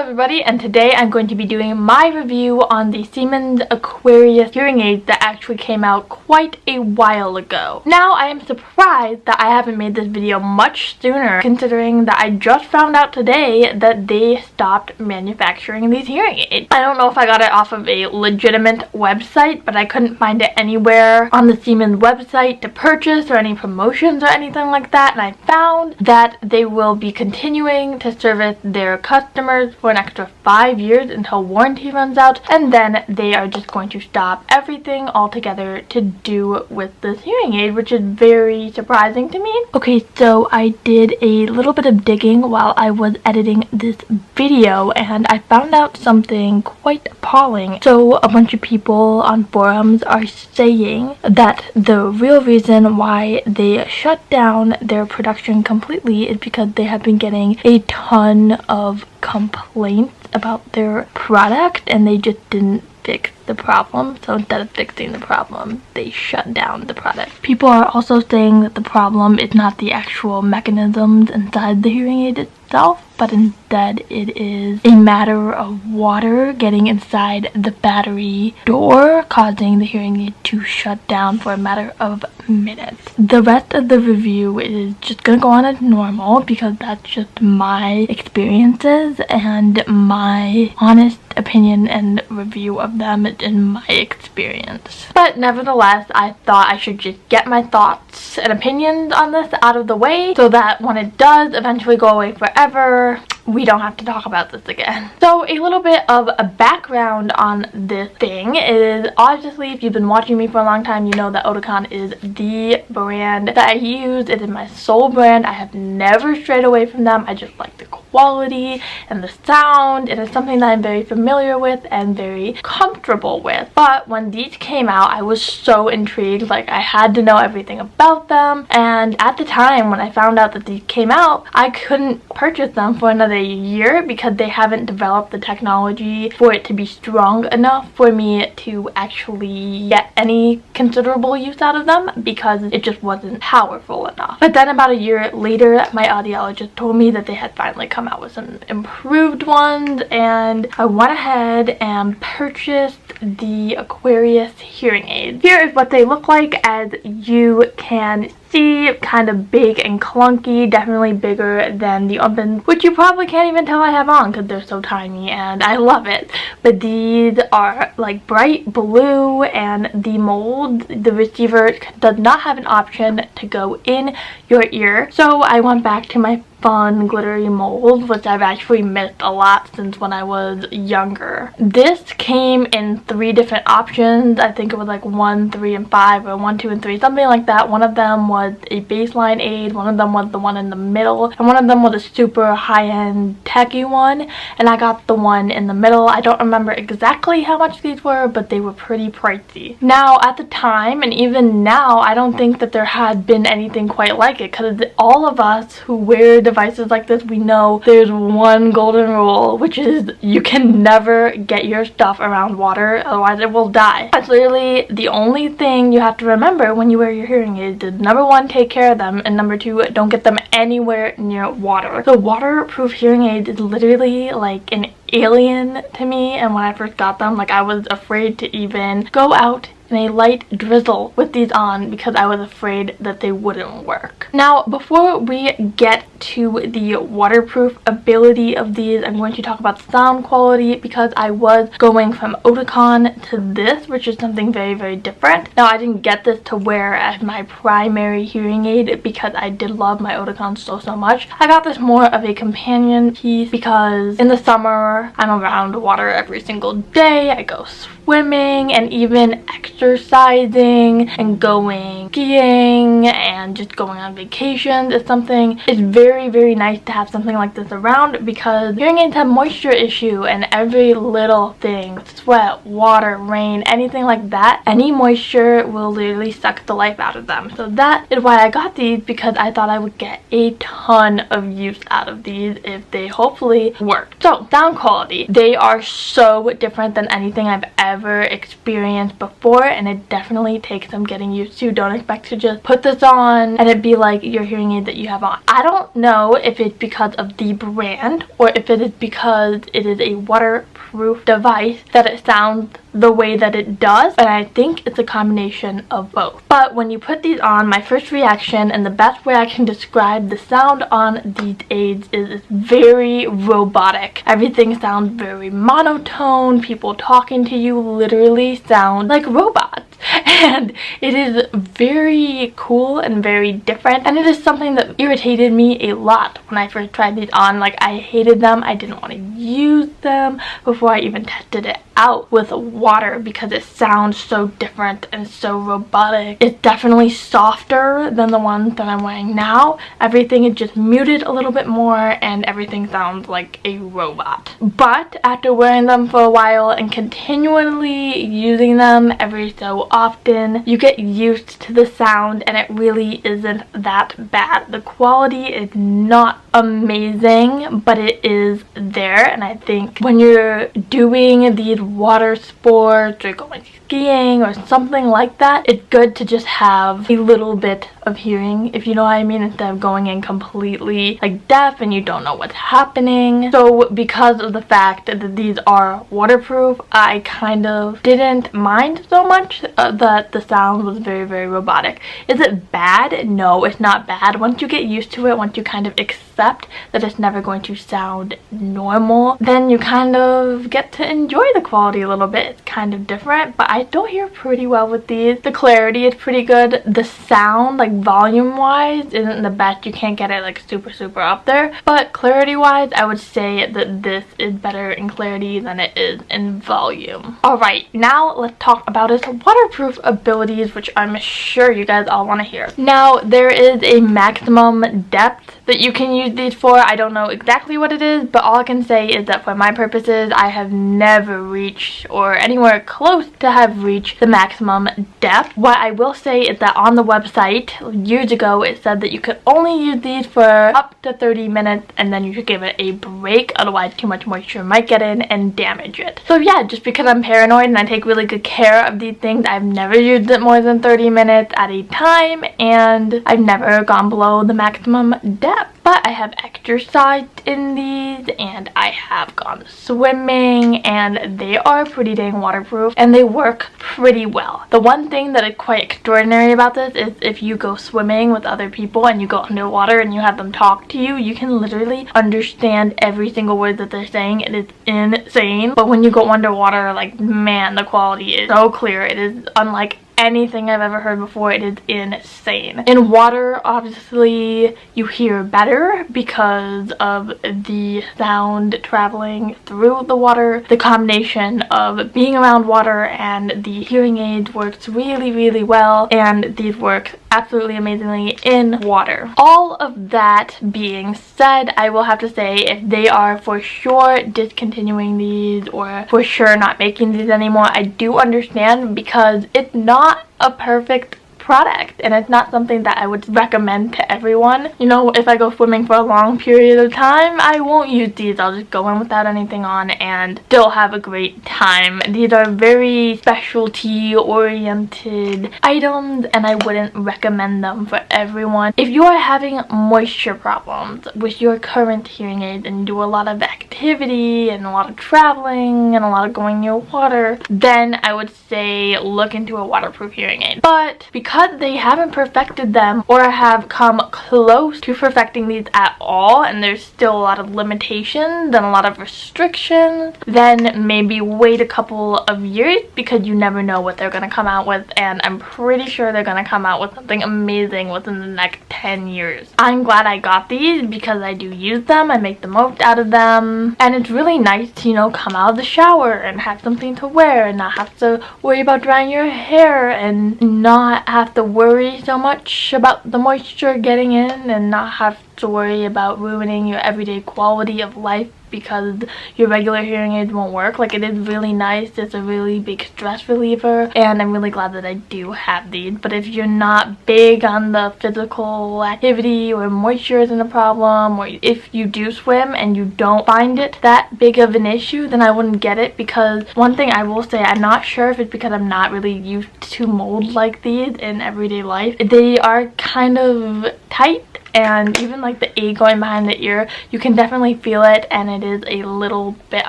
everybody, and today I'm going to be doing my review on the Siemens Aquarius hearing aids that actually came out quite a while ago. Now, I am surprised that I haven't made this video much sooner, considering that I just found out today that they stopped manufacturing these hearing aids. I don't know if I got it off of a legitimate website, but I couldn't find it anywhere on the Siemens website to purchase or any promotions or anything like that, and I found that they will be continuing to service their customers for an extra 5 years until warranty runs out, and then they are just going to stop everything altogether to do with this hearing aid, which is very surprising to me. Okay, so I did a little bit of digging while I was editing this video, and I found out something quite appalling. So a bunch of people on forums are saying that the real reason why they shut down their production completely is because they have been getting a ton of complaints about their product and they just didn't fix the problem. So instead of fixing the problem, they shut down the product. People are also saying that the problem is not the actual mechanisms inside the hearing aid itself, but instead it is a matter of water getting inside the battery door, causing the hearing aid to shut down for a matter of minutes. The rest of the review is just gonna go on as normal because that's just my experiences and my honest opinion and review of them in my experience. But nevertheless, I thought I should just get my thoughts and opinions on this out of the way so that when it does eventually go away forever, we don't have to talk about this again. So a little bit of a background on this thing is, obviously if you've been watching me for a long time, you know that Oticon is the brand that I use. It is my sole brand. I have never strayed away from them. I just like the quality and the sound. It is something that I'm very familiar with and very comfortable with. But when these came out, I was so intrigued. Like, I had to know everything about them, and at the time when I found out that these came out, I couldn't purchase them for another year because they haven't developed the technology for it to be strong enough for me to actually get any considerable use out of them because it just wasn't powerful enough. But then about a year later, my audiologist told me that they had finally come out with some improved ones, and I went ahead and purchased the Aquarius hearing aids. Here is what they look like. As you can see, kind of big and clunky, definitely bigger than the Untitled, which you probably can't even tell I have on because they're so tiny and I love it. But these are like bright blue, and the mold, the receiver does not have an option to go in your ear. So I went back to my fun glittery mold, which I've actually missed a lot since when I was younger. This came in 3 different options. I think it was like 1, 3, and 5, or 1, 2, and 3, something like that. One of them was a baseline aid, one of them was the one in the middle, and one of them was a super high-end techy one, and I got the one in the middle. I don't remember exactly how much these were, but they were pretty pricey. Now, at the time, and even now, I don't think that there had been anything quite like it, because all of us who wear devices like this, we know there's one golden rule, which is you can never get your stuff around water, otherwise it will die. That's literally the only thing you have to remember when you wear your hearing aids. Is number 1, take care of them, and number 2, don't get them anywhere near water. So waterproof hearing aids is literally like an alien to me, and when I first got them, like, I was afraid to even go out in a light drizzle with these on because I was afraid that they wouldn't work. Now, before we get to the waterproof ability of these, I'm going to talk about sound quality because I was going from Oticon to this, which is something very, very different. Now, I didn't get this to wear as my primary hearing aid because I did love my Oticon so much. I got this more of a companion piece because in the summer, I'm around water every single day. I go swimming and even exercising and going skiing and just going on vacations. It's very, very nice to have something like this around because hearing aids have moisture issue, and every little thing, sweat, water, rain, anything like that, any moisture will literally suck the life out of them. So that is why I got these, because I thought I would get a ton of use out of these if they hopefully work. So sound quality, they are so different than anything I've ever experienced before, and it definitely takes some getting used to. Don't expect to just put this on and it be like your hearing aid that you have on. I don't know if it's because of the brand or if it is because it is a waterproof device that it sounds the way that it does, and I think it's a combination of both. But when you put these on, my first reaction, and the best way I can describe the sound on these aids, is it's very robotic. Everything sounds very monotone. People talking to you literally sound like robots. And it is very cool and very different, and it is something that irritated me a lot when I first tried these on. Like, I hated them. I didn't want to use them before I even tested it out with water because it sounds so different and so robotic. It's definitely softer than the ones that I'm wearing now. Everything is just muted a little bit more and everything sounds like a robot. But after wearing them for a while and continually using them every so often, you get used to the sound and it really isn't that bad. The quality is not amazing, but it is there, and I think when you're doing these water sports or going skiing or something like that, it's good to just have a little bit of hearing, if you know what I mean, instead of going in completely like deaf and you don't know what's happening. So because of the fact that these are waterproof, I kind of didn't mind so much that the sound was very, very robotic. Is it bad? No, it's not bad. Once you get used to it, once you kind of accept that it's never going to sound normal, then you kind of get to enjoy the quality a little bit. It's kind of different, but I still hear pretty well with these. The clarity is pretty good. The sound, like volume wise, isn't the best. You can't get it like super up there, but clarity wise, I would say that this is better in clarity than it is in volume. Alright, now let's talk about its waterproof abilities, which I'm sure you guys all want to hear. Now, there is a maximum depth that you can use these for. I don't know exactly what it is, but all I can say is that for my purposes, I have never reached or anywhere close to have reached the maximum depth. What I will say is that on the website years ago, it said that you could only use these for up to 30 minutes and then you should give it a break, otherwise too much moisture might get in and damage it. So yeah, just because I'm paranoid and I take really good care of these things, I've never used it more than 30 minutes at a time, and I've never gone below the maximum depth. But I have exercised in these and I have gone swimming, and they are pretty dang waterproof and they work pretty well. The one thing that is quite extraordinary about this is if you go swimming with other people and you go underwater and you have them talk to you, you can literally understand every single word that they're saying. It is insane. But when you go underwater, like, man, the quality is so clear. It is unlike anything I've ever heard before. It is insane. In water, obviously, you hear better because of the sound traveling through the water. The combination of being around water and the hearing aids works really well, and these work absolutely amazingly in water. All of that being said, I will have to say, if they are for sure discontinuing these or for sure not making these anymore, I do understand, because it's not a perfect product and it's not something that I would recommend to everyone. You know, if I go swimming for a long period of time, I won't use these. I'll just go in without anything on and still have a great time. These are very specialty oriented items and I wouldn't recommend them for everyone. If you are having moisture problems with your current hearing aids and you do a lot of activity and a lot of traveling and a lot of going near water, then I would say look into a waterproof hearing aid. But because they haven't perfected them or have come close to perfecting these at all, and there's still a lot of limitations and a lot of restrictions, then maybe wait a couple of years, because you never know what they're going to come out with, and I'm pretty sure they're going to come out with something amazing within the next 10 years. I'm glad I got these because I do use them. I make the most out of them, and it's really nice to, you know, come out of the shower and have something to wear and not have to worry about drying your hair and not have to worry so much about the moisture getting in and not have to worry about ruining your everyday quality of life because your regular hearing aids won't work. Like, it is really nice. It's a really big stress reliever, and I'm really glad that I do have these. But if you're not big on the physical activity or moisture isn't a problem, or if you do swim and you don't find it that big of an issue, then I wouldn't get it. Because one thing I will say, I'm not sure if it's because I'm not really used to mold like these in everyday life. They are kind of tight and even like the A going behind the ear, you can definitely feel it, and it is a little bit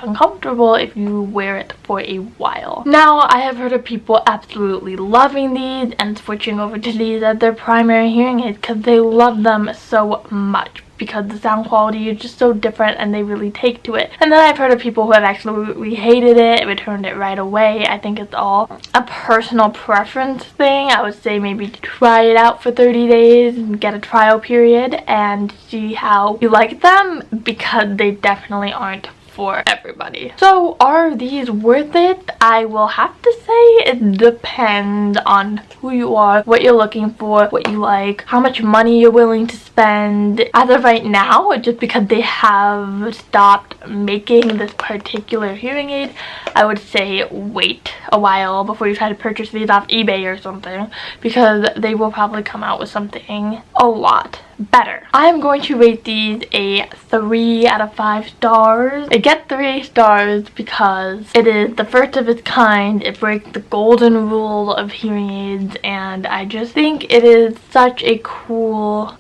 uncomfortable if you wear it for a while. Now, I have heard of people absolutely loving these and switching over to these as their primary hearing aids because they love them so much, because the sound quality is just so different and they really take to it. And then I've heard of people who have absolutely hated it, returned it right away. I think it's all a personal preference thing. I would say maybe try it out for 30 days and get a trial period and see how you like them, because they definitely aren't for everybody. So are these worth it? I will have to say it depends on who you are, what you're looking for, what you like, how much money you're willing to spend. As of right now, just because they have stopped making this particular hearing aid, I would say wait a while before you try to purchase these off eBay or something, because they will probably come out with something a lot better. I'm going to rate these a 3 out of 5 stars. I get 3 stars because it is the first of its kind. It breaks the golden rule of hearing aids, and I just think it is such a cool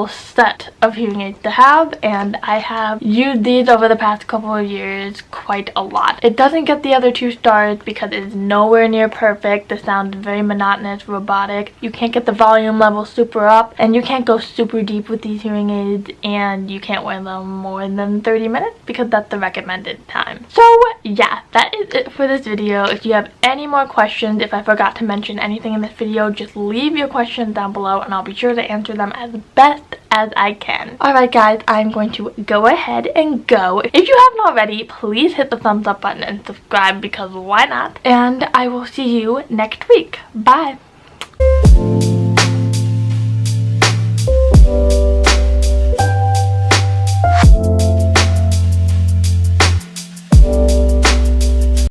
set of hearing aids to have, and I have used these over the past couple of years quite a lot. It doesn't get the other 2 stars because it is nowhere near perfect. The sound is very monotonous, robotic. You can't get the volume level super up, and you can't go super deep with these hearing aids, and you can't wear them more than 30 minutes because that's the recommended time. So yeah, that is it for this video. If you have any more questions, if I forgot to mention anything in this video, just leave your questions down below and I'll be sure to answer them as best as I can. Alright guys, I'm going to go ahead and go. If you haven't already, please hit the thumbs up button and subscribe, because why not? And I will see you next week. Bye!